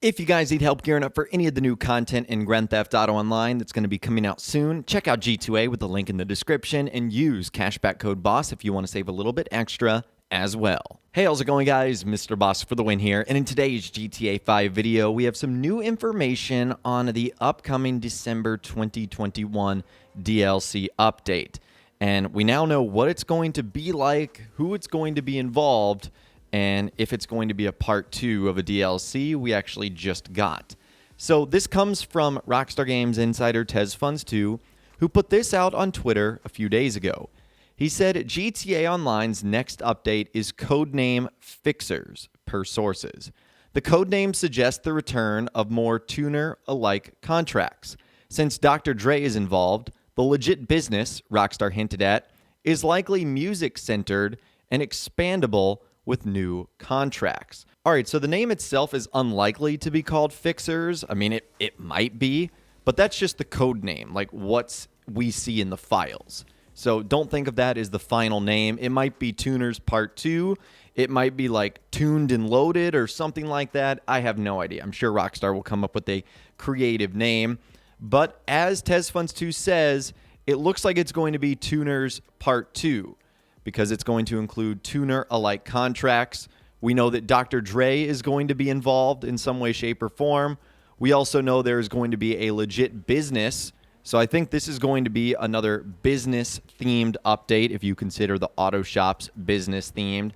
If you guys need help gearing up for any of the new content in Grand Theft Auto Online that's going to be coming out soon, check out G2A with the link in the description and use cashback code BOSS if you want to save a little bit extra as well. Hey, how's it going, guys? Mr. Boss for the win here, and in today's GTA 5 video, we have some new information on the upcoming December 2021 DLC update. And we now know what it's going to be like, who it's going to be involved, and if it's going to be a part 2 of a DLC we actually just got. So this comes from Rockstar Games insider TezFunds2, who put this out on Twitter a few days ago. He said GTA Online's next update is codename FIXERS, per sources. The codename suggests the return of more tuner-alike contracts. Since Dr. Dre is involved, the legit business, Rockstar hinted at, is likely music-centered and expandable with new contracts. All right, so the name itself is unlikely to be called FIXERS. I mean, it might be, but that's just the code name, like what we see in the files. So don't think of that as the final name. It might be Tuners Part 2. It might be like Tuned and Loaded or something like that. I have no idea. I'm sure Rockstar will come up with a creative name. But as TezFunds2 says, it looks like it's going to be Tuners Part 2. Because it's going to include tuner-alike contracts. We know that Dr. Dre is going to be involved in some way, shape, or form. We also know there is going to be a legit business. So I think this is going to be another business-themed update if you consider the auto shops business-themed.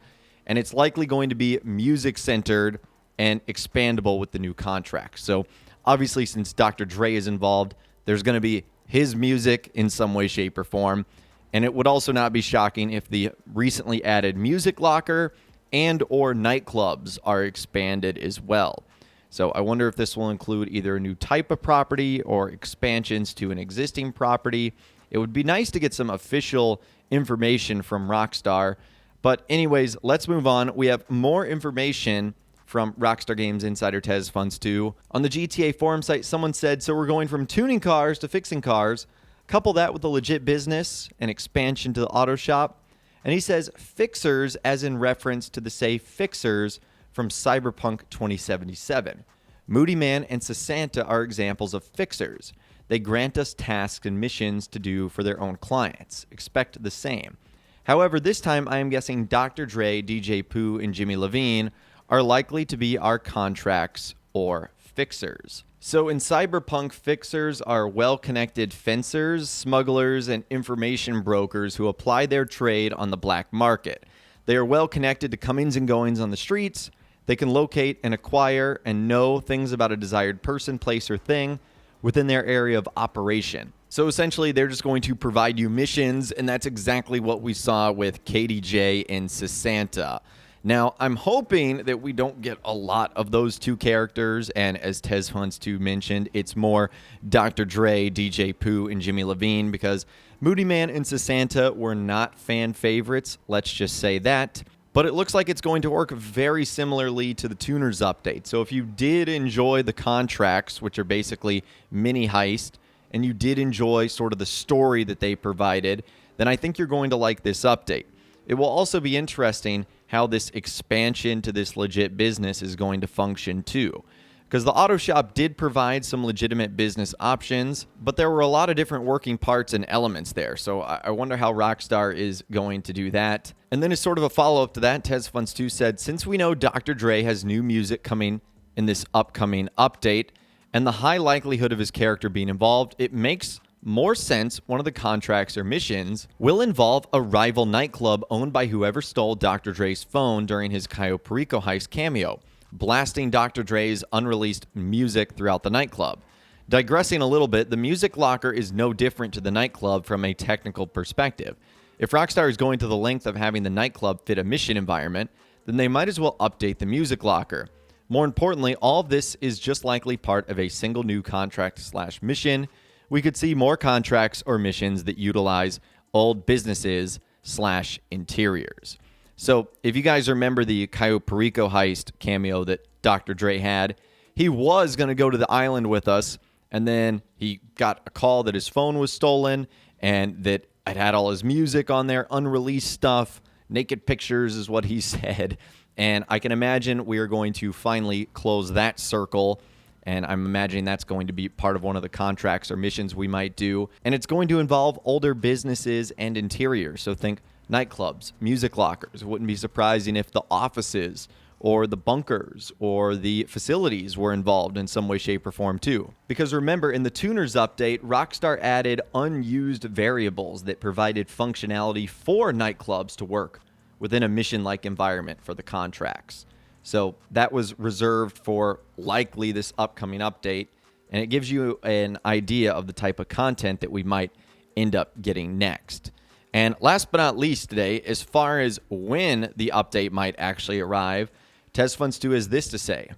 And it's likely going to be music-centered and expandable with the new contracts. So obviously, since Dr. Dre is involved, there's going to be his music in some way, shape, or form. And it would also not be shocking if the recently added music locker and or nightclubs are expanded as well. So I wonder if this will include either a new type of property or expansions to an existing property. It would be nice to get some official information from Rockstar. But anyways, let's move on. We have more information from Rockstar Games insider TezFunds2. On the GTA forum site, someone said, so we're going from tuning cars to fixing cars. Couple that with a legit business and expansion to the auto shop. And he says FIXERS as in reference to the say FIXERS from Cyberpunk 2077. Moody Man and Sasanta are examples of FIXERS. They grant us tasks and missions to do for their own clients. Expect the same. However, this time I am guessing Dr. Dre, DJ Pooh, and Jimmy Levine are likely to be our contracts or FIXERS. So in Cyberpunk, FIXERS are well-connected fencers, smugglers, and information brokers who apply their trade on the black market. They are well-connected to comings and goings on the streets. They can locate and acquire and know things about a desired person, place, or thing within their area of operation. So essentially, they're just going to provide you missions, and that's exactly what we saw with KDJ and Sasanta. Now, I'm hoping that we don't get a lot of those two characters, and as TezFunds2 mentioned, it's more Dr. Dre, DJ Pooh, and Jimmy Levine, because Moody Man and Sasanta were not fan favorites, let's just say that. But it looks like it's going to work very similarly to the Tuners update. So if you did enjoy the contracts, which are basically mini heist, and you did enjoy sort of the story that they provided, then I think you're going to like this update. It will also be interesting how this expansion to this legit business is going to function too. Because the auto shop did provide some legitimate business options, but there were a lot of different working parts and elements there. So I wonder how Rockstar is going to do that. And then as sort of a follow-up to that, TezFunds2 said, since we know Dr. Dre has new music coming in this upcoming update, and the high likelihood of his character being involved, it makes more sense one of the contracts or missions will involve a rival nightclub owned by whoever stole Dr. Dre's phone during his Cayo Perico heist cameo, blasting Dr. Dre's unreleased music throughout the nightclub. Digressing a little bit, the music locker is no different to the nightclub from a technical perspective. If Rockstar is going to the length of having the nightclub fit a mission environment, then they might as well update the music locker. More importantly, all of this is just likely part of a single new contract/mission. We could see more contracts or missions that utilize old businesses/interiors. So if you guys remember the Cayo Perico heist cameo that Dr. Dre had, he was going to go to the island with us, and then he got a call that his phone was stolen and that it had all his music on there, unreleased stuff, naked pictures is what he said. And I can imagine we are going to finally close that circle. And I'm imagining that's going to be part of one of the contracts or missions we might do. And it's going to involve older businesses and interiors. So think nightclubs, music lockers. It wouldn't be surprising if the offices or the bunkers or the facilities were involved in some way, shape, or form too. Because remember, in the Tuners update, Rockstar added unused variables that provided functionality for nightclubs to work within a mission-like environment for the contracts. So that was reserved for likely this upcoming update, and it gives you an idea of the type of content that we might end up getting next. And last but not least today, as far as when the update might actually arrive, TezFunds2 has this to say.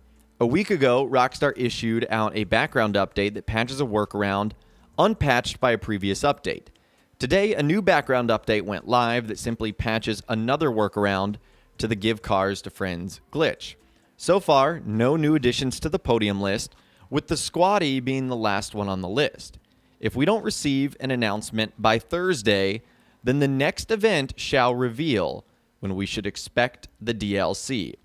A week ago, Rockstar issued out a background update that patches a workaround unpatched by a previous update. Today, a new background update went live that simply patches another workaround to the Give Cars to Friends glitch. So far, no new additions to the podium list, with the Squatty being the last one on the list. If we don't receive an announcement by Thursday, then the next event shall reveal when we should expect the DLC.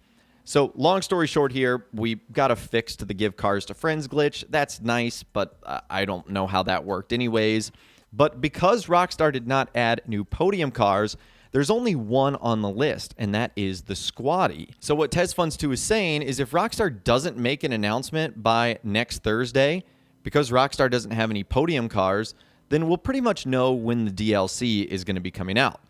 So long story short here, we got a fix to the Give Cars to Friends glitch. That's nice, but I don't know how that worked anyways. But because Rockstar did not add new podium cars, there's only one on the list, and that is the Squatty. So what TezFunds2 is saying is if Rockstar doesn't make an announcement by next Thursday, because Rockstar doesn't have any podium cars, then we'll pretty much know when the DLC is going to be coming out.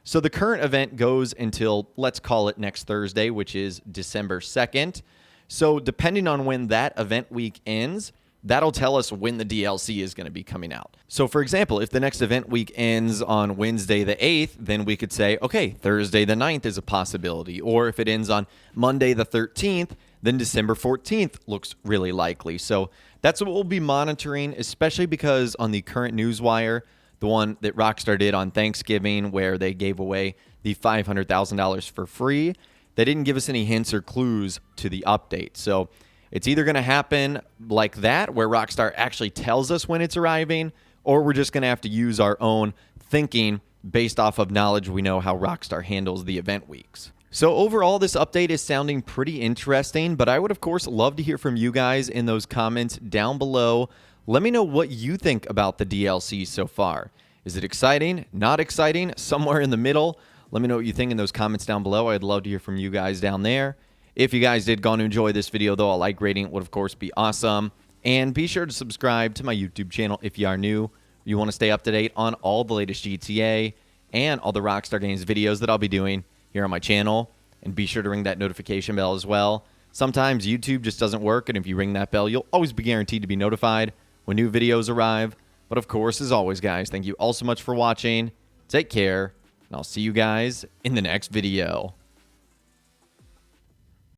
So the current event goes until, let's call it next Thursday, which is December 2nd. So depending on when that event week ends, that'll tell us when the DLC is going to be coming out. So for example, if the next event week ends on Wednesday the 8th, then we could say, okay, Thursday the 9th is a possibility. Or if it ends on Monday the 13th, then December 14th looks really likely. So that's what we'll be monitoring, especially because on the current newswire, the one that Rockstar did on Thanksgiving where they gave away the $500,000 for free, they didn't give us any hints or clues to the update. So it's either going to happen like that, where Rockstar actually tells us when it's arriving, or we're just going to have to use our own thinking based off of knowledge we know how Rockstar handles the event weeks. So overall, this update is sounding pretty interesting, but I would, of course, love to hear from you guys in those comments down below. Let me know what you think about the DLC so far. Is it exciting? Not exciting? Somewhere in the middle? Let me know what you think in those comments down below. I'd love to hear from you guys down there. If you guys did go and enjoy this video, though, a like rating would, of course, be awesome. And be sure to subscribe to my YouTube channel if you are new. You want to stay up to date on all the latest GTA and all the Rockstar Games videos that I'll be doing here on my channel. And be sure to ring that notification bell as well. Sometimes YouTube just doesn't work, and if you ring that bell, you'll always be guaranteed to be notified when new videos arrive. But of course, as always, guys, thank you all so much for watching. Take care, and I'll see you guys in the next video.